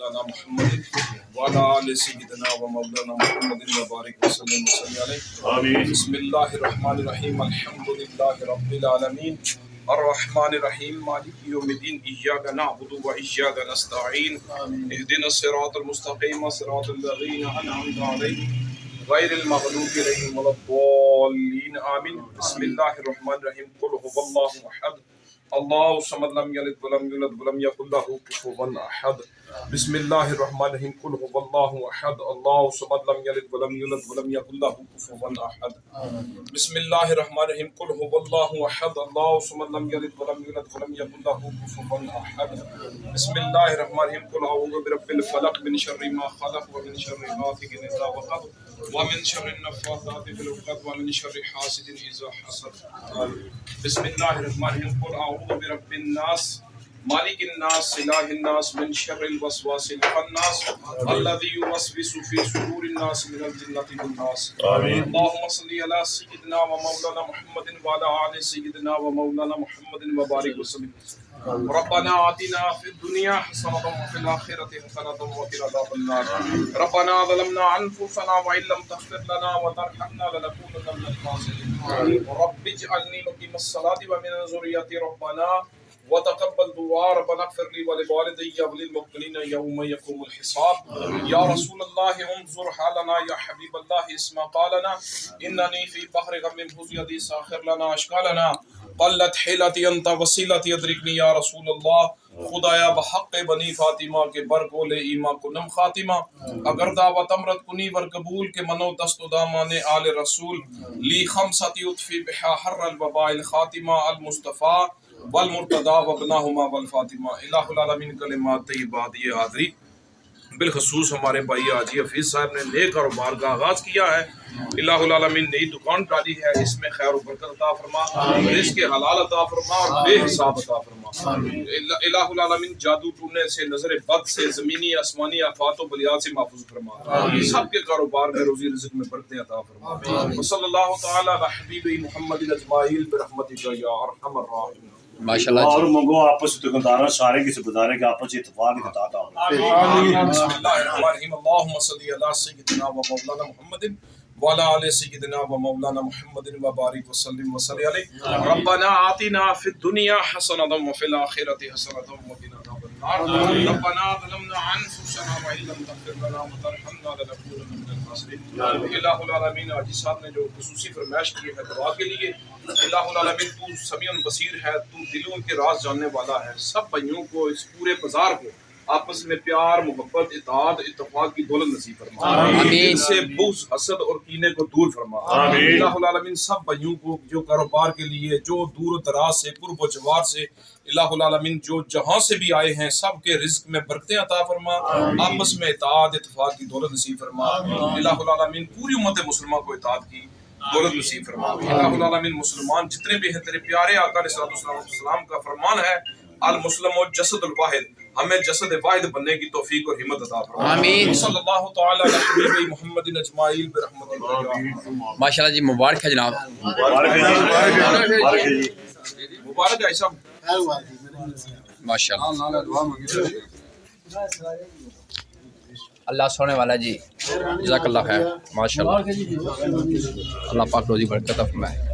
مولانا محمد وعلى آل سیدنا و مولانا محمد وبارک وسلم علیہ آمین۔ بسم اللہ الرحمن الرحیم الحمد للہ رب العالمین الرحمن الرحیم مالک یوم الدین ایاک نعبد و ایاک نستعین اہدنا الصراط المستقیم صراط الذین انعمت علیہم غیر المغضوب علیہم ولا الضالین آمین۔ بسم اللہ الرحمن الرحیم قل هو اللہ احد اللہ الصمد لم یلد ولم یولد ولم یکن له کفوا احد۔ بسم اللہ الرحمن الرحیم قل هو اللہ احد اللہ الصمد لم یلد ولم یولد ولم یکن له کفوا احد۔ بسم اللہ الرحمن الرحیم قل هو اللہ احد اللہ الصمد لم یلد ولم یولد ولم یکن له کفوا احد۔ بسم اللہ الرحمن الرحیم قل اعوذ برب الفلق من شر ما خلق ومن شر غاسق اذا وقب ومن شر النفاثات في العقد ومن شر حاسد اذا حسد۔ بسم اللہ الرحمن الرحیم قل اعوذ برب الناس مالک الناس الہ الناس من شر الوسواس الخناس الذي يوسوس في صدور الناس من الجنة والناس۔ اللهم صل على سيدنا ومولانا محمد وعلى آل سيدنا ومولانا محمد وبارك وسلم۔ ربنا آتنا في الدنيا حسنة وفي الآخرة حسنة وقنا عذاب النار۔ ربنا ظلمنا أنفسنا وإن لم تغفر لنا وترحمنا لنكونن من الخاسرين۔ رب اجعلني مقيم الصلاة ومن ذريتي ربنا وتقبل دعاء ربنا اغفر لي ولوالدي وللمؤمنين يوم يقوم الحساب۔ يا رسول الله انظر حالنا يا حبيب الله اسمع قالنا إنني في بحر غم فوز يدي ساخر لنا اشكالنا قلت حیلتی انت وسیلتی ادرکنی یا رسول اللہ۔ خدایا بحق بنی فاطمہ کے برگول ایما کنم خاتمہ اگر دعوت امرت کنی ور قبول کے منو دست و دامان آل رسول لی خمستی اطفی بحا حر الوباء الخاتمہ المصطفیٰ والمرتضی وابناہما والفاطمہ۔ الہ العالمین کلمات طیبات یہ حاضری بالخصوص ہمارے بھائی حاجی حفیظ صاحب نے نئے کاروبار کا آغاز کیا ہے۔ الہ العالمین نئی دکان ڈالی ہے، اس میں خیر و برکت عطا فرما، رزق حلال عطا فرما اور بے حساب عطا فرما۔ الہ العالمین جادو ٹونے سے، نظر بد سے، زمینی آسمانی آفات و بلیات سے محفوظ فرما، سب کے کاروبار میں روزی رزق میں برکتیں عطا فرما۔ وصلی اللہ تعالی علی حبیب محمد اجمعین برحمتک یا ارحم الراحمین۔ ماشاءاللہ اور منگو آپس دکاندار سارے کی سبدارے کے آپس اتفاق عطا آمین۔ بسم اللہ الرحمن الرحیم اللہم صلی علی سیدنا و مولانا محمد وعلی آل سیدنا و مولانا محمد وبارک وسلم وصلی علیہ۔ ربنا آتنا فی الدنیا حسنۃ وفی الآخرۃ حسنۃ وقنا عذاب النار۔ ربنا ظلمنا انفسنا وان لم تغفر لنا وترحمنا لنکونن من الخاسرین۔ الہ العالمین حاجی صاحب نے جو خصوصی فرمائش کی ہے دعا کے لیے، الہ العالمین تو سمیع بصیر ہے، تو دلوں کے راز جاننے والا ہے، سب بھائیوں کو اس پورے بازار کو آپس میں پیار محبت اطاعت اتفاق کی دولت نصیب فرما، ان سے بغض حسد اور کینے کو دور فرما۔ الہ العالمین سب بھائیوں کو جو کاروبار کے لیے جو دور و دراز سے قرب و جوار سے الہ العالمین جو جہاں سے بھی آئے ہیں سب کے رزق میں برکتیں عطا فرما، آپس میں اطاعت اتفاق کی دولت نصیب فرما۔ الہ العالمین پوری امت مسلمہ کو اطاعت کی دولت نصیب فرما۔ الہ العالمین مسلمان جتنے بھی ہیں تیرے پیارے آقا علیہ السلام کا فرمان ہے المسلم و جسد الواحد، ہمیں جسد واحد بننے کی توفیق اور ہمت عطا فرما۔ آمین۔ صلی اللہ تعالی علی حبیب محمد اجمعین برحمتہ۔ ماشاءاللہ جی مبارک ہے جناب، مبارک ہے صاحب، ماشاءاللہ اللہ سونے والا جی، جزاک اللہ خیر، ماشاءاللہ اللہ پاک روزی برکت فرمائے۔